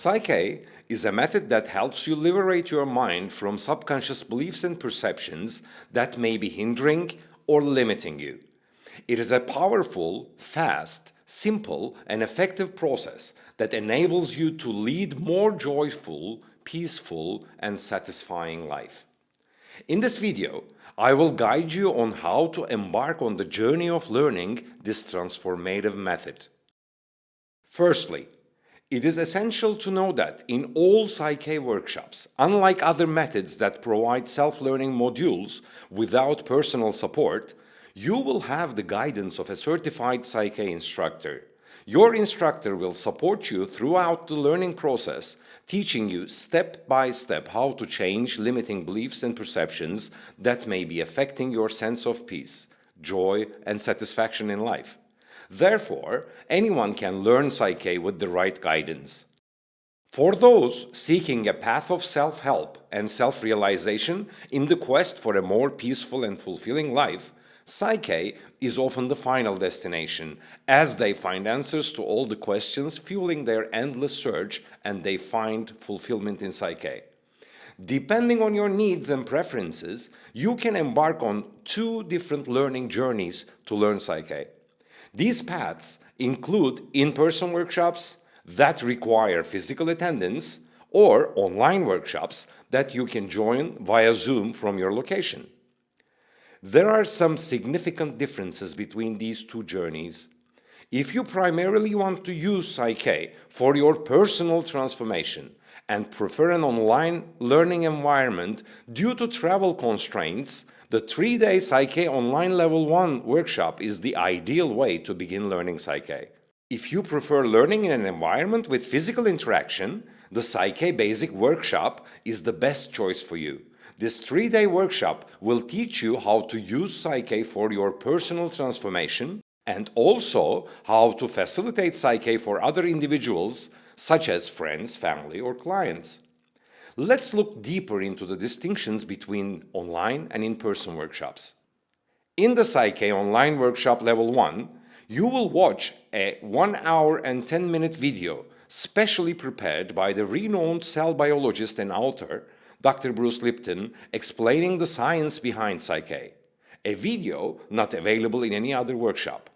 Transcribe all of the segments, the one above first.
PSYCH-K is a method that helps you liberate your mind from subconscious beliefs and perceptions that may be hindering or limiting you. It is a powerful, fast, simple, and effective process that enables you to lead more joyful, peaceful, and satisfying life. In this video, I will guide you on how to embark on the journey of learning this transformative method. Firstly, it is essential to know that in all PSYCH-K workshops, unlike other methods that provide self-learning modules without personal support, you will have the guidance of a certified PSYCH-K instructor. Your instructor will support you throughout the learning process, teaching you step by step how to change limiting beliefs and perceptions that may be affecting your sense of peace, joy, and satisfaction in life. Therefore, anyone can learn PSYCH-K with the right guidance. For those seeking a path of self-help and self-realization in the quest for a more peaceful and fulfilling life, PSYCH-K is often the final destination, as they find answers to all the questions fueling their endless search and they find fulfillment in PSYCH-K. Depending on your needs and preferences, you can embark on two different learning journeys to learn PSYCH-K. These paths include in-person workshops that require physical attendance or online workshops that you can join via Zoom from your location. There are some significant differences between these two journeys. If you primarily want to use PSYCH-K for your personal transformation and prefer an online learning environment due to travel constraints, the 3-day PSYCH-K Online Level 1 workshop is the ideal way to begin learning PSYCH-K. If you prefer learning in an environment with physical interaction, the PSYCH-K Basic Workshop is the best choice for you. This 3-day workshop will teach you how to use PSYCH-K for your personal transformation and also how to facilitate PSYCH-K for other individuals such as friends, family, or clients. Let's look deeper into the distinctions between online and in-person workshops. In the PSYCH-K Online Workshop Level 1, you will watch a 1 hour and 10-minute video specially prepared by the renowned cell biologist and author Dr. Bruce Lipton explaining the science behind PSYCH-K, a video not available in any other workshop.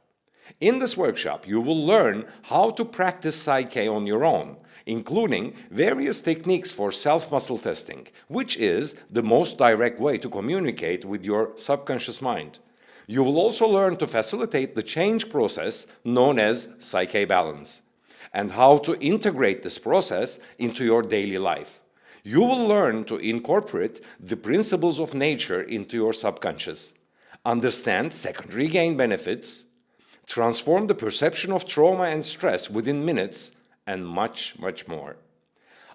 In this workshop, you will learn how to practice PSYCH-K on your own, including various techniques for self-muscle testing, which is the most direct way to communicate with your subconscious mind. You will also learn to facilitate the change process known as PSYCH-K balance, and how to integrate this process into your daily life. You will learn to incorporate the principles of nature into your subconscious, understand secondary gain benefits, transform the perception of trauma and stress within minutes, and much, much more.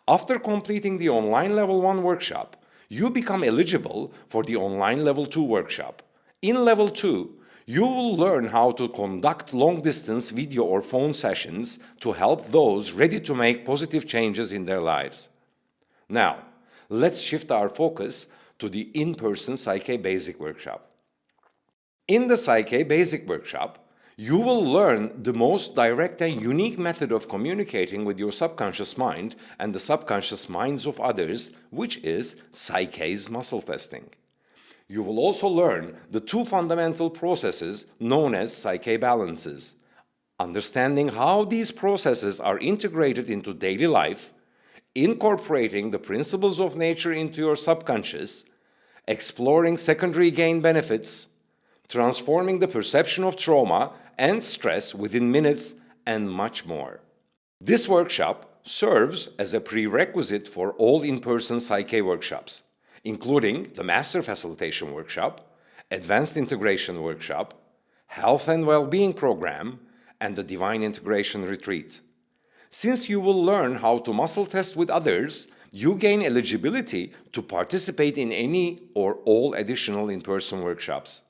After completing the Online Level 1 workshop, you become eligible for the Online Level 2 workshop. In Level 2, you will learn how to conduct long-distance video or phone sessions to help those ready to make positive changes in their lives. Now, let's shift our focus to the in-person PSYCH-K Basic Workshop. In the PSYCH-K Basic Workshop, you will learn the most direct and unique method of communicating with your subconscious mind and the subconscious minds of others, which is PSYCH-K's muscle testing. You will also learn the two fundamental processes known as PSYCH-K balances. Understanding how these processes are integrated into daily life, incorporating the principles of nature into your subconscious, exploring secondary gain benefits, transforming the perception of trauma and stress within minutes, and much more. This workshop serves as a prerequisite for all in-person PSYCH-K workshops, including the Master Facilitation Workshop, Advanced Integration Workshop, Health and Wellbeing Program, and the Divine Integration Retreat. Since you will learn how to muscle test with others, you gain eligibility to participate in any or all additional in-person workshops.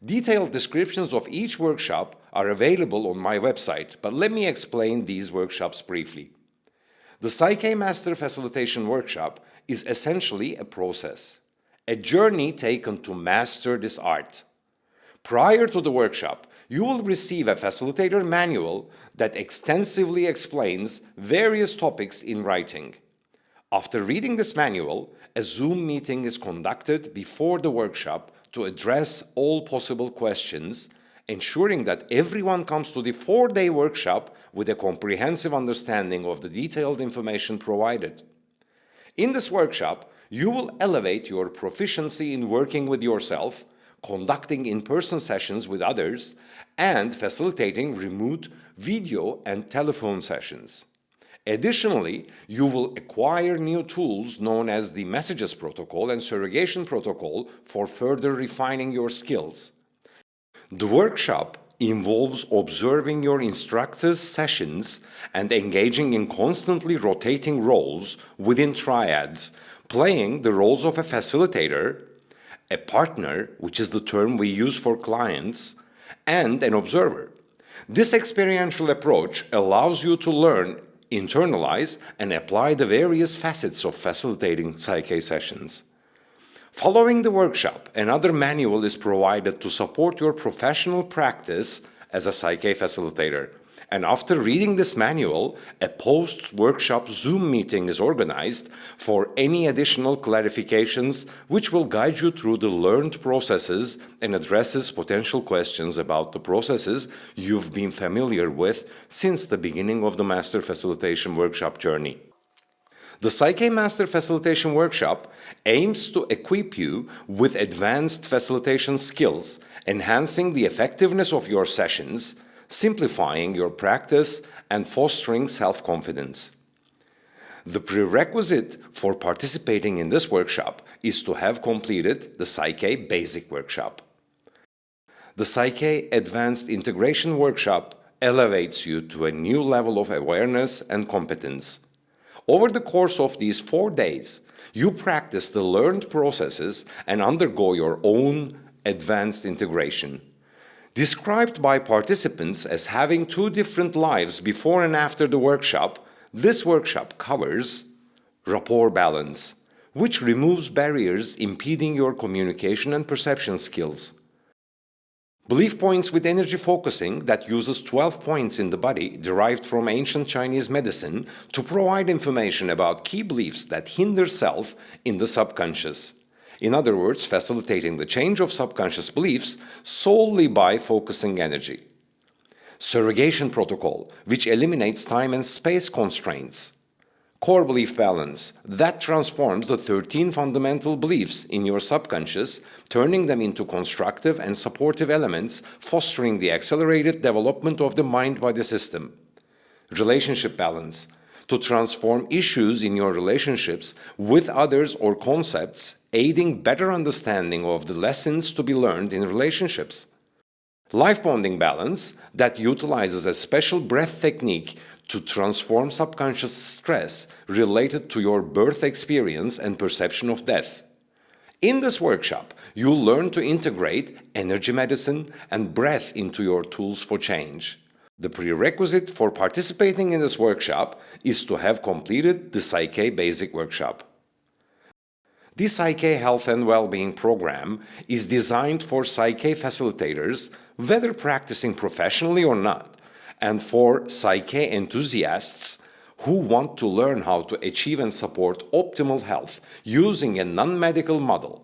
Detailed descriptions of each workshop are available on my website, but let me explain these workshops briefly. The PSYCH-K Master Facilitation Workshop is essentially a process, a journey taken to master this art. Prior to the workshop, you will receive a facilitator manual that extensively explains various topics in writing. After reading this manual, a Zoom meeting is conducted before the workshop to address all possible questions, ensuring that everyone comes to the 4-day workshop with a comprehensive understanding of the detailed information provided. In this workshop, you will elevate your proficiency in working with yourself, conducting in-person sessions with others, and facilitating remote video and telephone sessions. Additionally, you will acquire new tools known as the Messages Protocol and Surrogation Protocol for further refining your skills. The workshop involves observing your instructor's sessions and engaging in constantly rotating roles within triads, playing the roles of a facilitator, a partner, which is the term we use for clients, and an observer. This experiential approach allows you to learn, internalize, and apply the various facets of facilitating PSYCH-K sessions. Following the workshop, another manual is provided to support your professional practice as a PSYCH-K facilitator. And after reading this manual, a post-workshop Zoom meeting is organized for any additional clarifications, which will guide you through the learned processes and addresses potential questions about the processes you've been familiar with since the beginning of the Master Facilitation Workshop journey. The PSYCH-K Master Facilitation Workshop aims to equip you with advanced facilitation skills, enhancing the effectiveness of your sessions, simplifying your practice, and fostering self-confidence. The prerequisite for participating in this workshop is to have completed the PSYCH-K Basic Workshop. The PSYCH-K Advanced Integration Workshop elevates you to a new level of awareness and competence. Over the course of these 4 days, you practice the learned processes and undergo your own advanced integration. Described by participants as having 2 different lives before and after the workshop, this workshop covers rapport balance, which removes barriers impeding your communication and perception skills. Belief points with energy focusing that uses 12 points in the body derived from ancient Chinese medicine to provide information about key beliefs that hinder self in the subconscious. In other words, facilitating the change of subconscious beliefs solely by focusing energy. Surrogation protocol, which eliminates time and space constraints. Core belief balance, that transforms the 13 fundamental beliefs in your subconscious, turning them into constructive and supportive elements, fostering the accelerated development of the mind-body system. Relationship balance, to transform issues in your relationships with others or concepts, aiding better understanding of the lessons to be learned in relationships. Life bonding balance, that utilizes a special breath technique to transform subconscious stress related to your birth experience and perception of death. In this workshop, you'll learn to integrate energy medicine and breath into your tools for change. The prerequisite for participating in this workshop is to have completed the PSYCH-K Basic Workshop. The PSYCH-K Health and Wellbeing program is designed for PSYCH-K facilitators, whether practicing professionally or not, and for PSYCH-K enthusiasts who want to learn how to achieve and support optimal health using a non-medical model.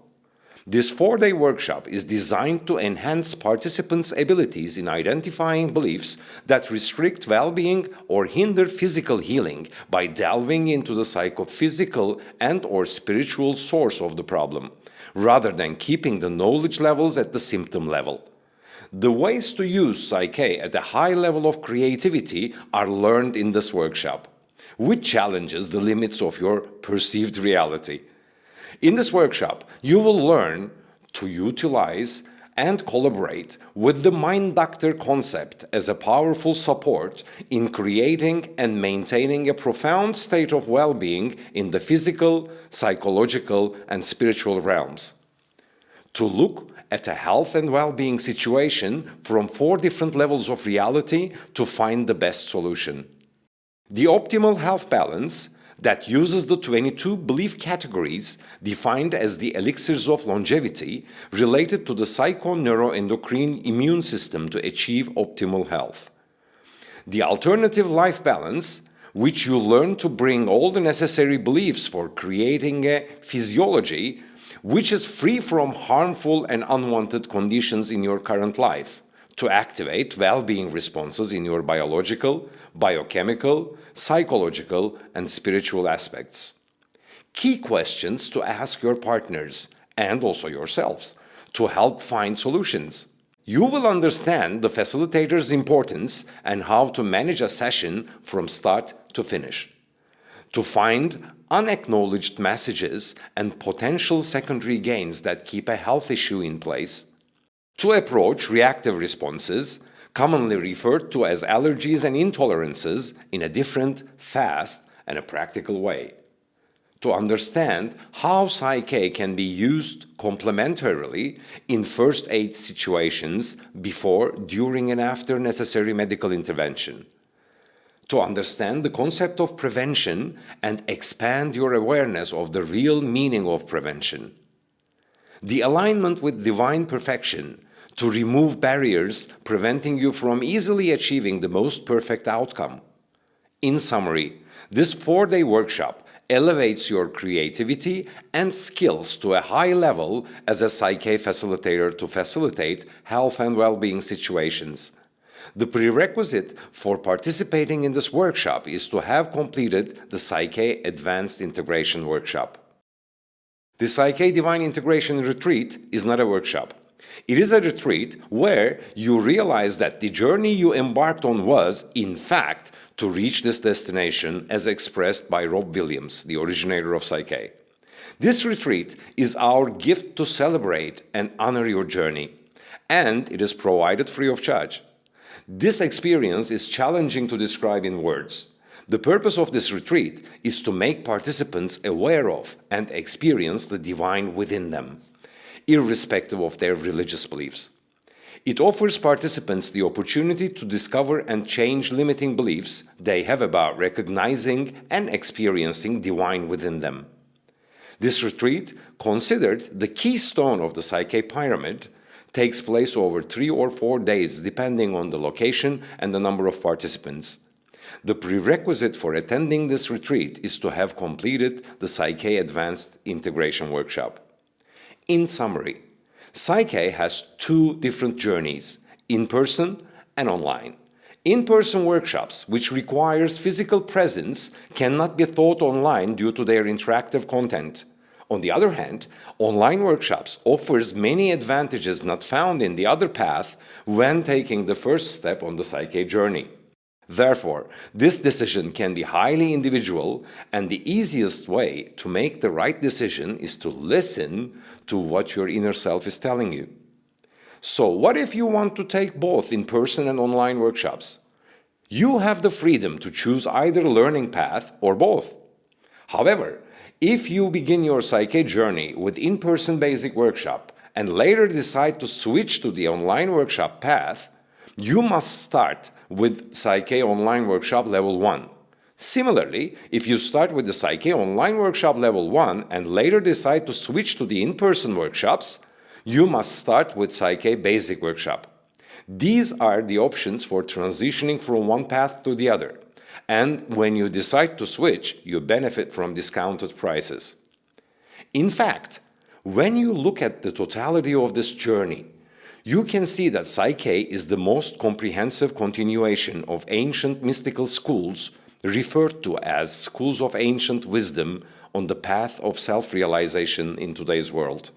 This 4-day workshop is designed to enhance participants' abilities in identifying beliefs that restrict well-being or hinder physical healing by delving into the psychophysical and/or spiritual source of the problem, rather than keeping the knowledge levels at the symptom level. The ways to use PSYCH-K at a high level of creativity are learned in this workshop, which challenges the limits of your perceived reality. In this workshop, you will learn to utilize and collaborate with the mind doctor concept as a powerful support in creating and maintaining a profound state of well-being in the physical, psychological, and spiritual realms. To look at a health and well-being situation from 4 different levels of reality to find the best solution. The optimal health balance, that uses the 22 belief categories defined as the elixirs of longevity related to the psychoneuroendocrine immune system to achieve optimal health. The alternative life balance, which you learn to bring all the necessary beliefs for creating a physiology which is free from harmful and unwanted conditions in your current life, to activate well-being responses in your biological, biochemical, psychological, and spiritual aspects. Key questions to ask your partners and also yourselves to help find solutions. You will understand the facilitator's importance and how to manage a session from start to finish. To find unacknowledged messages and potential secondary gains that keep a health issue in place. To approach reactive responses, commonly referred to as allergies and intolerances, in a different, fast, and a practical way. To understand how PSYCH-K can be used complementarily in first aid situations before, during, and after necessary medical intervention. To understand the concept of prevention and expand your awareness of the real meaning of prevention. The alignment with divine perfection to remove barriers preventing you from easily achieving the most perfect outcome. In summary, this 4-day workshop elevates your creativity and skills to a high level as a PSYCH-K facilitator to facilitate health and well-being situations. The prerequisite for participating in this workshop is to have completed the PSYCH-K Advanced Integration Workshop. The PSYCH-K Divine Integration Retreat is not a workshop. It is a retreat where you realize that the journey you embarked on was, in fact, to reach this destination as expressed by Rob Williams, the originator of PSYCH-K. This retreat is our gift to celebrate and honor your journey, and it is provided free of charge. This experience is challenging to describe in words. The purpose of this retreat is to make participants aware of and experience the divine within them, irrespective of their religious beliefs. It offers participants the opportunity to discover and change limiting beliefs they have about recognizing and experiencing divine within them. This retreat, considered the keystone of the PSYCH-K pyramid, takes place over 3 or 4 days depending on the location and the number of participants. The prerequisite for attending this retreat is to have completed the PSYCH-K Advanced Integration Workshop. In summary, PSYCH-K has 2 different journeys, in-person and online. In-person workshops, which requires physical presence, cannot be taught online due to their interactive content. On the other hand, online workshops offers many advantages not found in the other path when taking the first step on the PSYCH-K journey. Therefore, this decision can be highly individual, and the easiest way to make the right decision is to listen to what your inner self is telling you. So what if you want to take both in-person and online workshops? You have the freedom to choose either learning path or both. However, if you begin your PSYCH-K journey with in-person basic workshop and later decide to switch to the online workshop path, you must start with PSYCH-K Online Workshop Level 1. Similarly, if you start with the PSYCH-K Online Workshop Level 1 and later decide to switch to the in-person workshops, you must start with PSYCH-K Basic Workshop. These are the options for transitioning from one path to the other. And when you decide to switch, you benefit from discounted prices. In fact, when you look at the totality of this journey, you can see that PSYCH-K is the most comprehensive continuation of ancient mystical schools referred to as schools of ancient wisdom on the path of self-realization in today's world.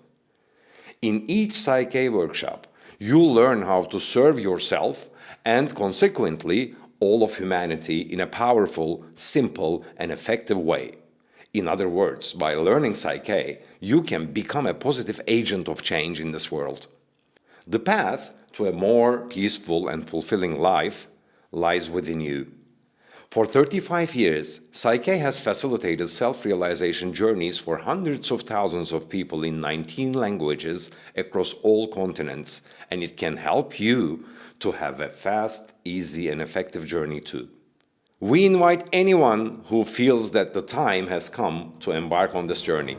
In each PSYCH-K workshop, you'll learn how to serve yourself and consequently all of humanity in a powerful, simple, and effective way. In other words, by learning PSYCH-K, you can become a positive agent of change in this world. The path to a more peaceful and fulfilling life lies within you. For 35 years, PSYCH-K has facilitated self-realization journeys for hundreds of thousands of people in 19 languages across all continents, and it can help you to have a fast, easy, and effective journey too. We invite anyone who feels that the time has come to embark on this journey.